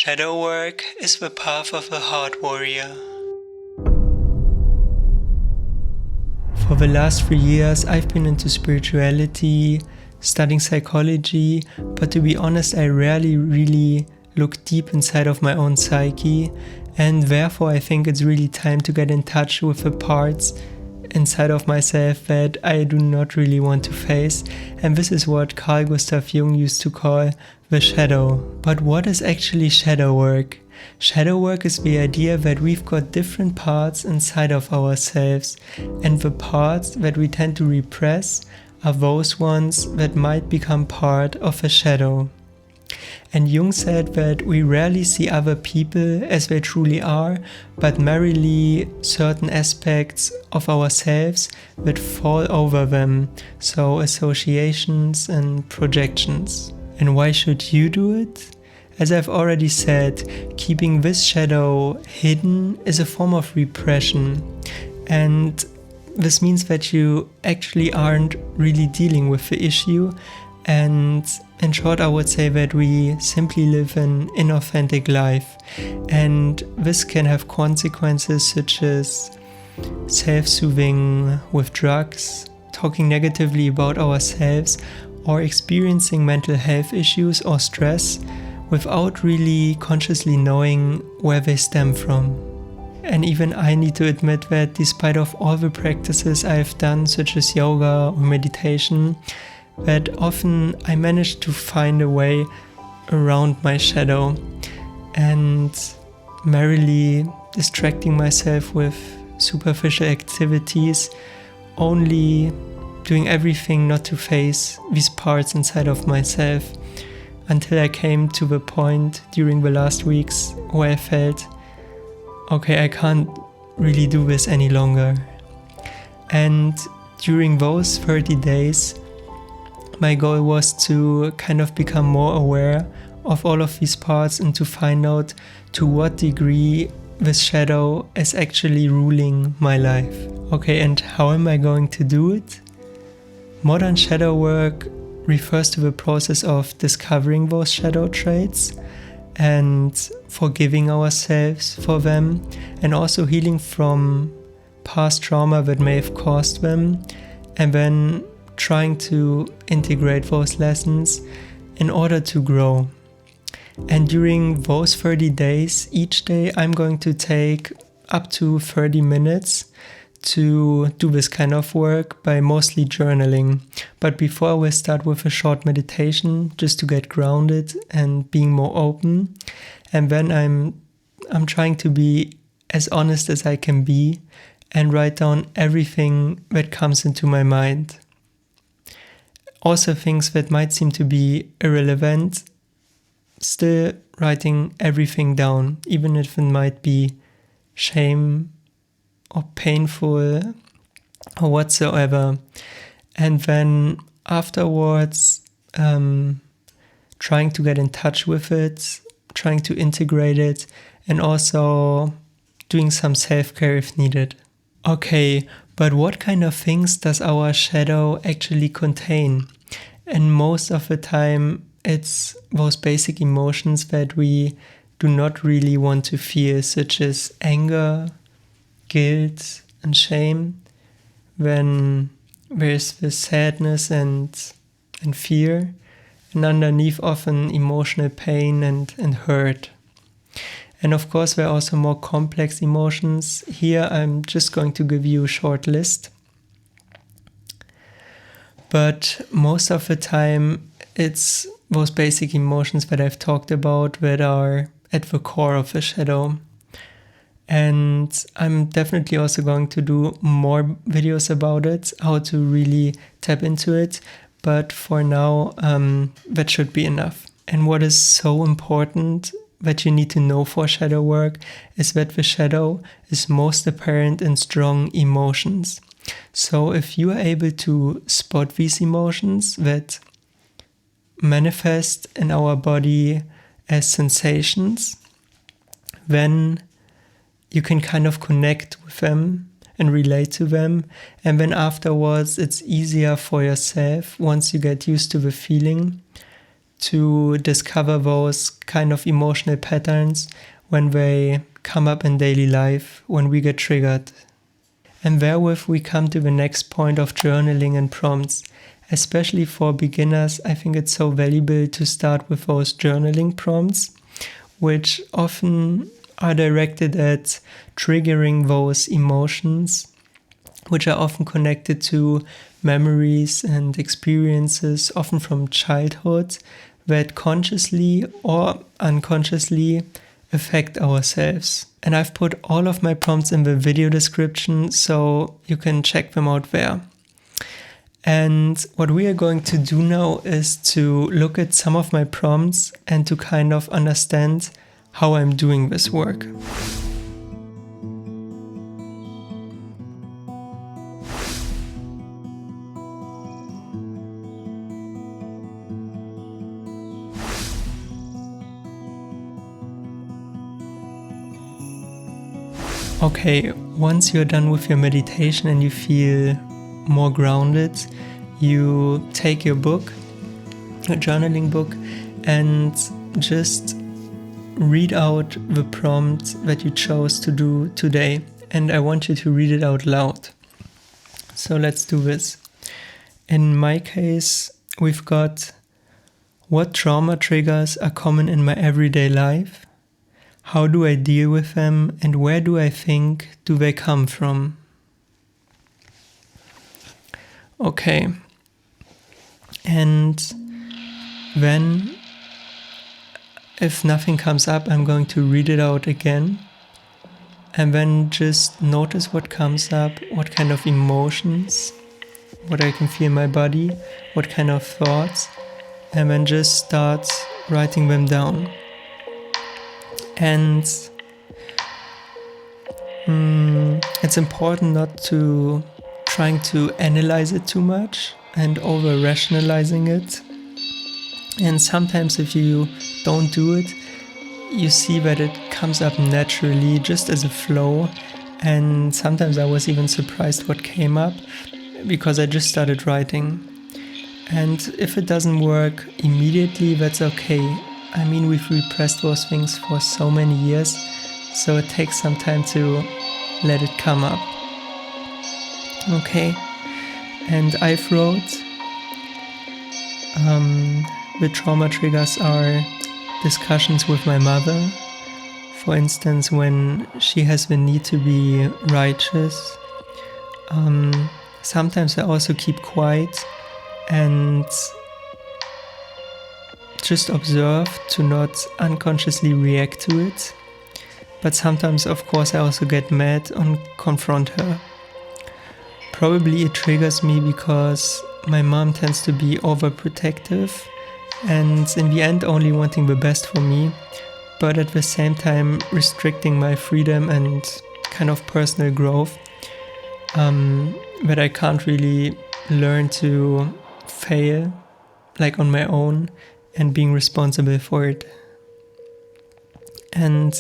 Shadow work is the path of a heart warrior. For the last 3 years, I've been into spirituality, studying psychology, but to be honest, I rarely really look deep inside of my own psyche, and therefore I think it's really time to get in touch with the parts inside of myself that I do not really want to face, and this is what Carl Jung used to call the shadow. But what is actually shadow work? Shadow work is the idea that we've got different parts inside of ourselves, and the parts that we tend to repress are those ones that might become part of a shadow. And Jung said that we rarely see other people as they truly are, but merely certain aspects of ourselves that fall over them, so associations and projections. And why should you do it? As I've already said, keeping this shadow hidden is a form of repression, and this means that you actually aren't really dealing with the issue. And in short, I would say that we simply live an inauthentic life, and this can have consequences such as self-soothing with drugs, talking negatively about ourselves, or experiencing mental health issues or stress without really consciously knowing where they stem from. And even I need to admit that despite of all the practices I have done, such as yoga or meditation, that often I manage to find a way around my shadow and merrily distracting myself with superficial activities, only doing everything not to face these parts inside of myself, until I came to the point during the last weeks where I felt, okay, I can't really do this any longer. And during those 30 days, my goal was to kind of become more aware of all of these parts and to find out to what degree this shadow is actually ruling my life. Okay, and how am I going to do it? Modern shadow work refers to the process of discovering those shadow traits and forgiving ourselves for them, and also healing from past trauma that may have caused them, and then trying to integrate those lessons in order to grow. And during those 30 days, each day I'm going to take up to 30 minutes to do this kind of work by mostly journaling. But before we start with a short meditation, just to get grounded and being more open. And then I'm trying to be as honest as I can be and write down everything that comes into my mind. Also things that might seem to be irrelevant, still writing everything down, even if it might be shame or painful or whatsoever. And then afterwards, trying to get in touch with it, trying to integrate it, and also doing some self-care if needed. Okay, but what kind of things does our shadow actually contain? And most of the time, it's those basic emotions that we do not really want to feel, such as anger, guilt, and shame. When there's the sadness and fear, and underneath often emotional pain and hurt. And of course, there are also more complex emotions. Here, I'm just going to give you a short list. But most of the time, it's those basic emotions that I've talked about that are at the core of the shadow. And I'm definitely also going to do more videos about it, how to really tap into it. But for now, that should be enough. And what is so important that you need to know for shadow work is that the shadow is most apparent in strong emotions. So if you are able to spot these emotions that manifest in our body as sensations, then you can kind of connect with them and relate to them. And then afterwards, it's easier for yourself, once you get used to the feeling, to discover those kind of emotional patterns when they come up in daily life, when we get triggered. And therewith we come to the next point of journaling and prompts. Especially for beginners, I think it's so valuable to start with those journaling prompts, which often are directed at triggering those emotions, which are often connected to memories and experiences, often from childhood, that consciously or unconsciously affect ourselves. And I've put all of my prompts in the video description, so you can check them out there. And what we are going to do now is to look at some of my prompts and to kind of understand how I'm doing this work. Okay, once you're done with your meditation and you feel more grounded, you take your book, a journaling book, and just read out the prompt that you chose to do today. And I want you to read it out loud. So let's do this. In my case, we've got: what trauma triggers are common in my everyday life? How do I deal with them, and where do I think do they come from? Okay. And then, if nothing comes up, I'm going to read it out again. And then just notice what comes up, what kind of emotions, what I can feel in my body, what kind of thoughts, and then just start writing them down. And it's important not to trying to analyze it too much and over-rationalizing it. And sometimes if you don't do it, you see that it comes up naturally, just as a flow. And sometimes I was even surprised what came up, because I just started writing. And if it doesn't work immediately, that's okay. I mean, we've repressed those things for so many years, so it takes some time to let it come up. Okay, and I've wrote, the trauma triggers are discussions with my mother. For instance, when she has the need to be righteous. Sometimes I also keep quiet and just observe to not unconsciously react to it. But sometimes, of course, I also get mad and confront her. Probably it triggers me because my mom tends to be overprotective and in the end only wanting the best for me, but at the same time restricting my freedom and kind of personal growth, that I can't really learn to fail like on my own and being responsible for it. And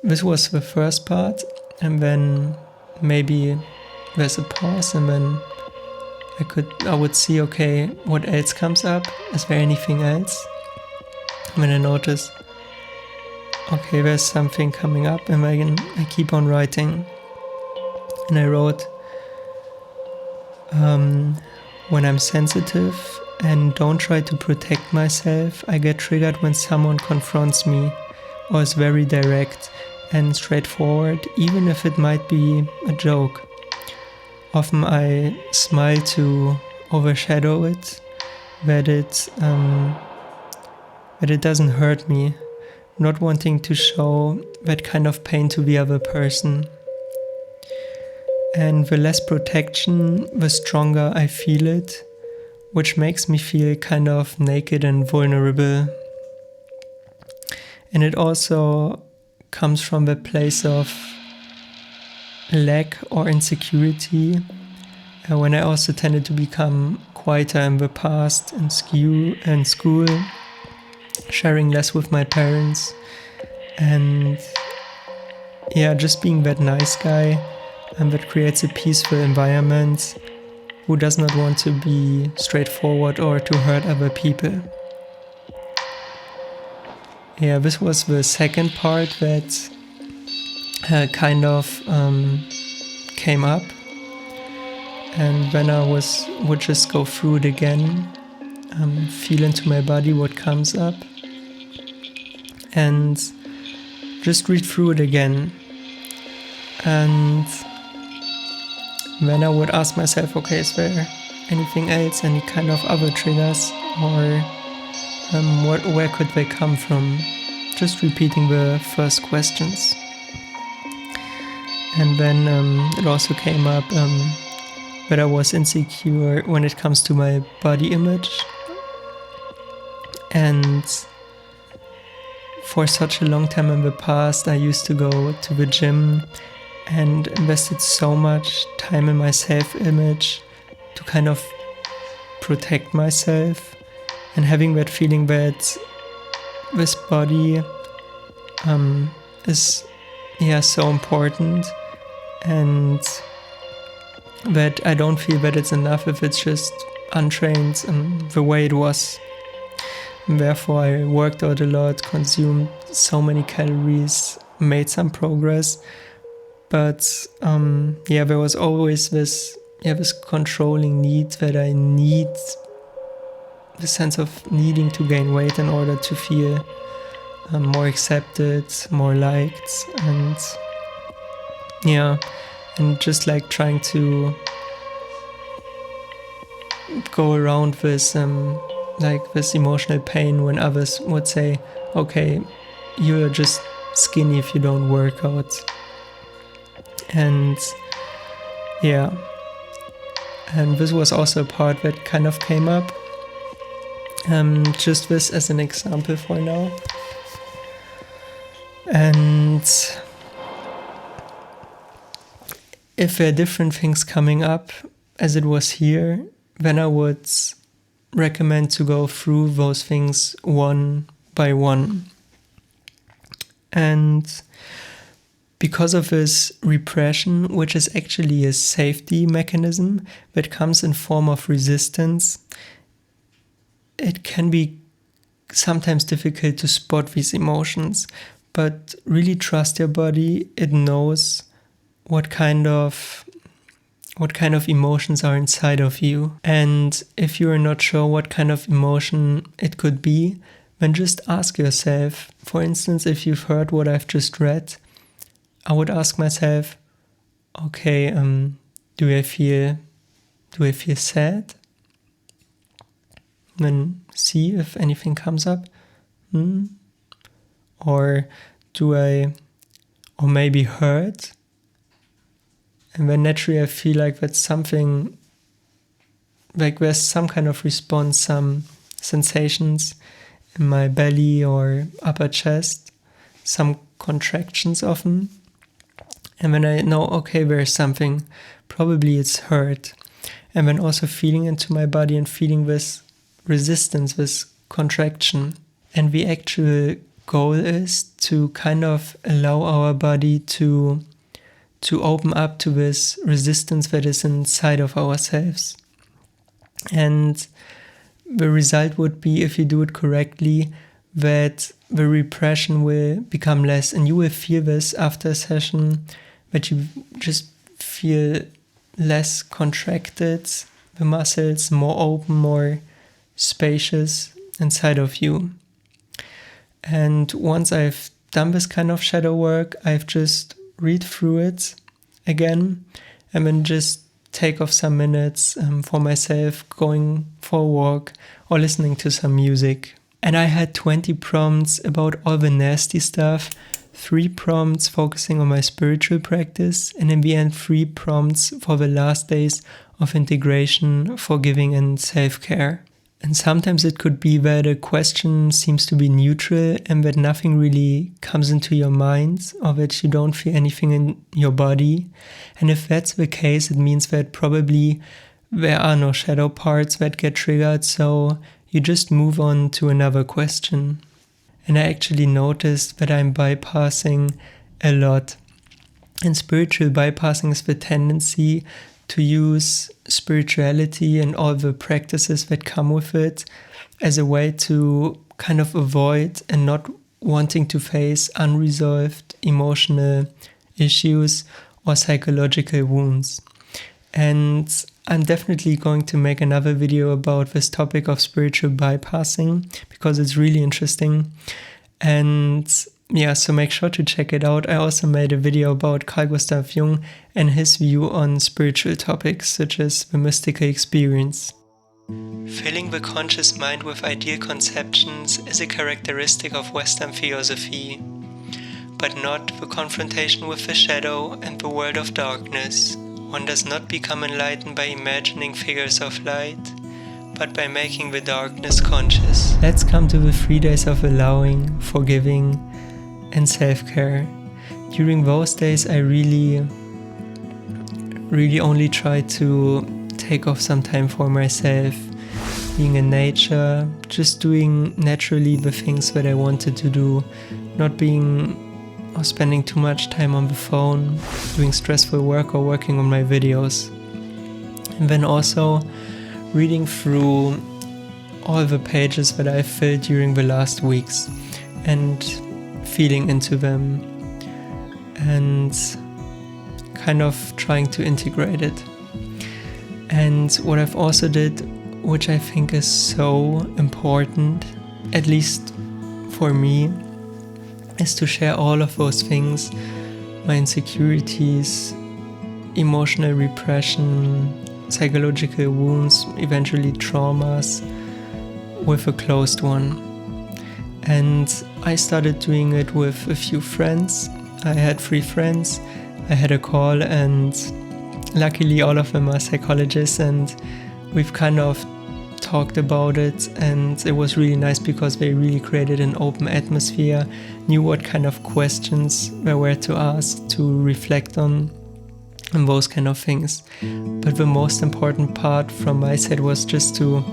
this was the first part, and then maybe there's a pause, and then I would see, okay, what else comes up? Is there anything else? When I notice, okay, there's something coming up, and I keep on writing. And I wrote, when I'm sensitive and don't try to protect myself, I get triggered when someone confronts me or is very direct and straightforward, even if it might be a joke. Often I smile to overshadow it, that it doesn't hurt me, not wanting to show that kind of pain to the other person. And the less protection, the stronger I feel it, which makes me feel kind of naked and vulnerable. And it also comes from the place of lack or insecurity, when I also tended to become quieter in the past in school, sharing less with my parents, and just being that nice guy and that creates a peaceful environment, who does not want to be straightforward or to hurt other people. yeah, this was the second part that kind of came up. And when I would just go through it again, feel into my body what comes up, and just read through it again. And then I would ask myself, okay, is there anything else, any kind of other triggers, or where could they come from? Just repeating the first questions. And then it also came up that I was insecure when it comes to my body image. And for such a long time in the past, I used to go to the gym and invested so much time in my self-image to kind of protect myself, and having that feeling that this body is so important, and that I don't feel that it's enough if it's just untrained the way it was. And therefore I worked out a lot, consumed so many calories, made some progress, but there was always this controlling need, that I need the sense of needing to gain weight in order to feel more accepted, more liked, and just like trying to go around this this emotional pain when others would say, okay, you're just skinny if you don't work out. And this was also a part that kind of came up. Just this as an example for now. And if there are different things coming up as it was here, then I would recommend to go through those things one by one. And because of this repression, which is actually a safety mechanism that comes in form of resistance, it can be sometimes difficult to spot these emotions, but really trust your body. It knows what kind of emotions are inside of you. And if you are not sure what kind of emotion it could be, then just ask yourself. For instance, if you've heard what I've just read, I would ask myself, okay, do I feel sad? Then see if anything comes up. Or or maybe hurt? And then naturally I feel like that's something, like there's some kind of response, some sensations in my belly or upper chest, some contractions often. And then I know, okay, there's something, probably it's hurt. And then also feeling into my body and feeling this resistance, this contraction. And the actual goal is to kind of allow our body to open up to this resistance that is inside of ourselves. And the result would be, if you do it correctly, that the repression will become less, and you will feel this after a session, that you just feel less contracted, the muscles more open, more spacious inside of you. And once I've done this kind of shadow work, I've just read through it again, and then just take off some minutes for myself, going for a walk or listening to some music. And I had 20 prompts about all the nasty stuff, 3 prompts focusing on my spiritual practice, and in the end 3 prompts for the last days of integration, forgiving and self-care. And sometimes it could be that a question seems to be neutral and that nothing really comes into your mind, or that you don't feel anything in your body. And if that's the case, it means that probably there are no shadow parts that get triggered, so you just move on to another question. And I actually noticed that I'm bypassing a lot. And spiritual bypassing is the tendency to use spirituality and all the practices that come with it as a way to kind of avoid and not wanting to face unresolved emotional issues or psychological wounds. And I'm definitely going to make another video about this topic of spiritual bypassing because it's really interesting. And yeah, so make sure to check it out. I also made a video about Carl Jung and his view on spiritual topics such as the mystical experience. Filling the conscious mind with ideal conceptions is a characteristic of Western philosophy, but not the confrontation with the shadow and the world of darkness. One does not become enlightened by imagining figures of light, but by making the darkness conscious. Let's come to the 3 days of allowing, forgiving, and self-care. During those days, I really only try to take off some time for myself, being in nature, just doing naturally the things that I wanted to do, not being or spending too much time on the phone, doing stressful work or working on my videos. And then also reading through all the pages that I filled during the last weeks and feeling into them and kind of trying to integrate it. And what I've also did, which I think is so important, at least for me, is to share all of those things, my insecurities, emotional repression, psychological wounds, eventually traumas, with a closed one. And I started doing it with a few friends. I had 3 friends. I had a call, and luckily all of them are psychologists, and we've kind of talked about it, and it was really nice because they really created an open atmosphere, knew what kind of questions there were to ask, to reflect on, and those kind of things. But the most important part from my side was just to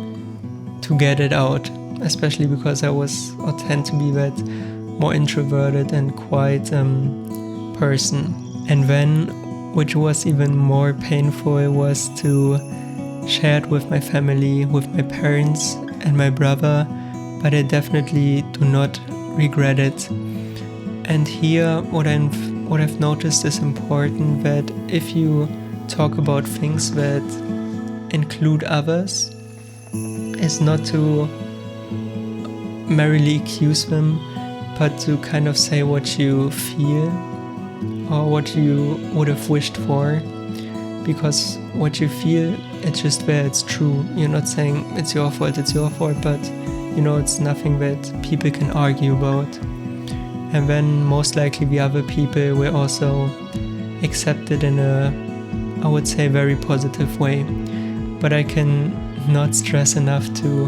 get it out, especially because I tend to be that more introverted and quiet person. And then, which was even more painful, was to share it with my family, with my parents and my brother, but I definitely do not regret it. And here, what I've noticed is important, that if you talk about things that include others, is not to merely accuse them, but to kind of say what you feel or what you would have wished for. Because what you feel, it's just there, it's true. You're not saying it's your fault, but it's nothing that people can argue about. And then most likely the other people will also accept it in a, I would say, very positive way. But I can not stress enough to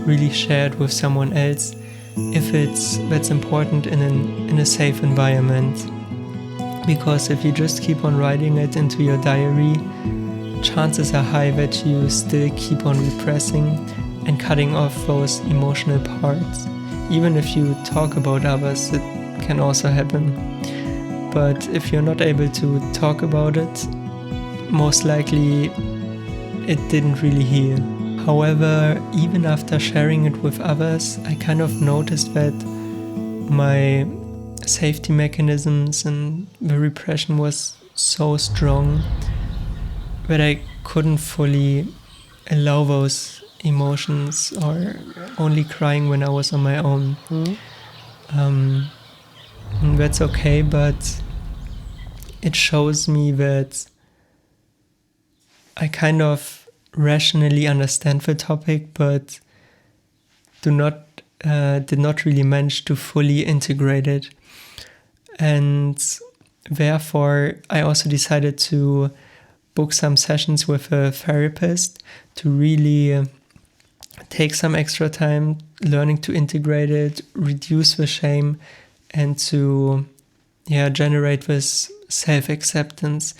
really share it with someone else if that's important in a safe environment. Because if you just keep on writing it into your diary, chances are high that you still keep on repressing and cutting off those emotional parts. Even if you talk about others, it can also happen. But if you're not able to talk about it, most likely it didn't really heal. However, even after sharing it with others, I kind of noticed that my safety mechanisms and the repression was so strong that I couldn't fully allow those emotions, or only crying when I was on my own. That's okay, but it shows me that I kind of rationally understand the topic, but did not really manage to fully integrate it. And therefore, I also decided to book some sessions with a therapist to really take some extra time learning to integrate it, reduce the shame, and to generate this self-acceptance.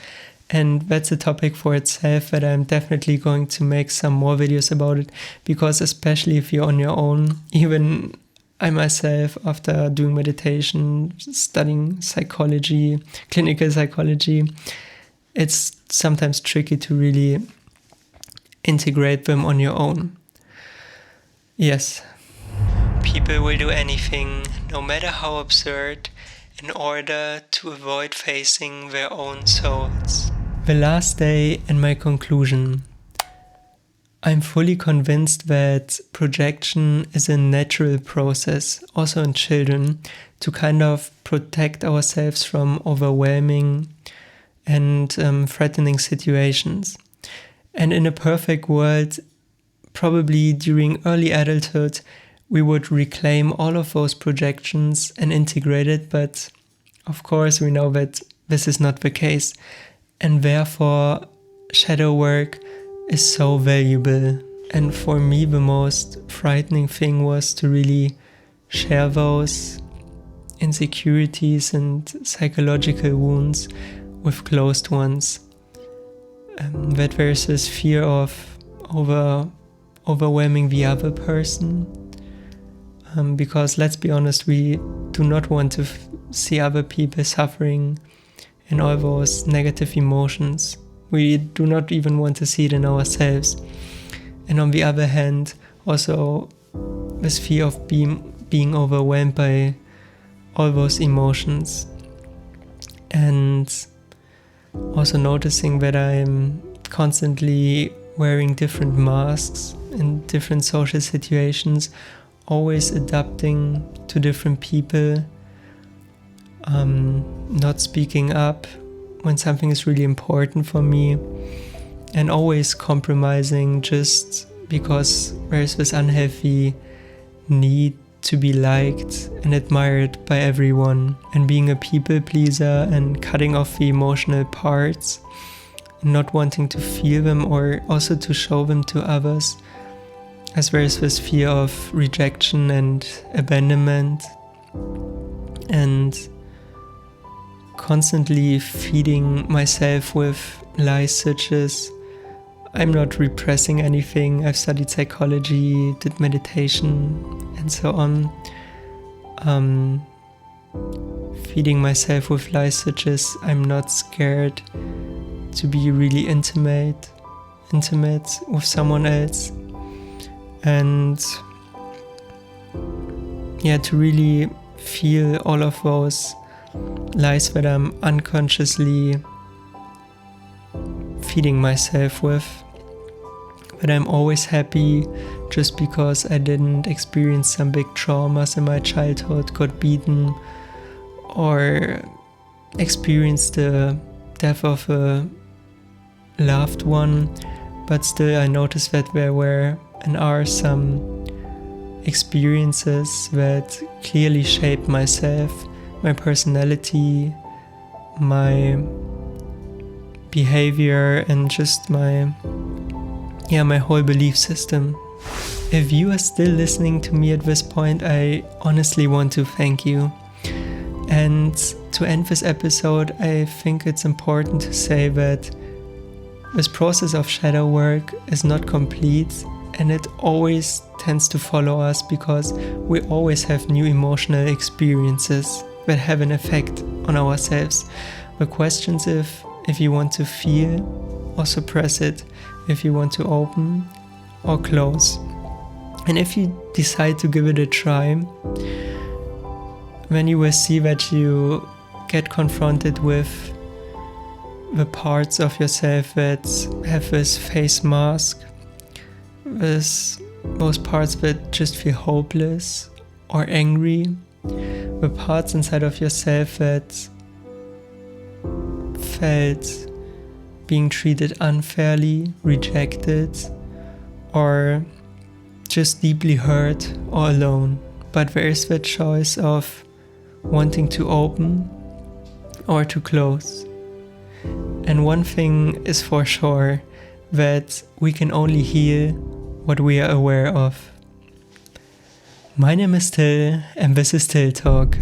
And that's a topic for itself that I'm definitely going to make some more videos about it, because especially if you're on your own, even I myself, after doing meditation, studying psychology, clinical psychology, it's sometimes tricky to really integrate them on your own. Yes. People will do anything, no matter how absurd, in order to avoid facing their own souls. The last day and my conclusion. I'm fully convinced that projection is a natural process, also in children, to kind of protect ourselves from overwhelming and threatening situations. And in a perfect world, probably during early adulthood, we would reclaim all of those projections and integrate it, but of course we know that this is not the case, and therefore shadow work is so valuable. And for me, the most frightening thing was to really share those insecurities and psychological wounds with closed ones. That there's this fear of overwhelming the other person. Because let's be honest, we do not want to see other people suffering in all those negative emotions. We do not even want to see it in ourselves. And on the other hand, also this fear of being overwhelmed by all those emotions. And also noticing that I'm constantly wearing different masks in different social situations, always adapting to different people, not speaking up when something is really important for me, and always compromising just because there's this unhealthy need to be liked and admired by everyone, and being a people pleaser and cutting off the emotional parts, not wanting to feel them or also to show them to others, as there is this fear of rejection and abandonment, and constantly feeding myself with lies such as I'm not repressing anything, I've studied psychology, did meditation, and so on. Feeding myself with lies such as I'm not scared to be really intimate with someone else. And to really feel all of those lies that I'm unconsciously feeding myself with. But I'm always happy just because I didn't experience some big traumas in my childhood, got beaten, or experienced the death of a loved one. But still I noticed that there were and are some experiences that clearly shaped myself, my personality, my behavior, and just my whole belief system. If you are still listening to me at this point, I honestly want to thank you. And to end this episode, I think it's important to say that this process of shadow work is not complete, and it always tends to follow us because we always have new emotional experiences that have an effect on ourselves. The question is if you want to feel or suppress it, if you want to open or close. And if you decide to give it a try, then you will see that you get confronted with the parts of yourself that have this face mask, those parts that just feel hopeless or angry, the parts inside of yourself that felt being treated unfairly, rejected, or just deeply hurt or alone. But there is the choice of wanting to open or to close. And one thing is for sure, that we can only heal what we are aware of. My name is Till, and this is Till Talk.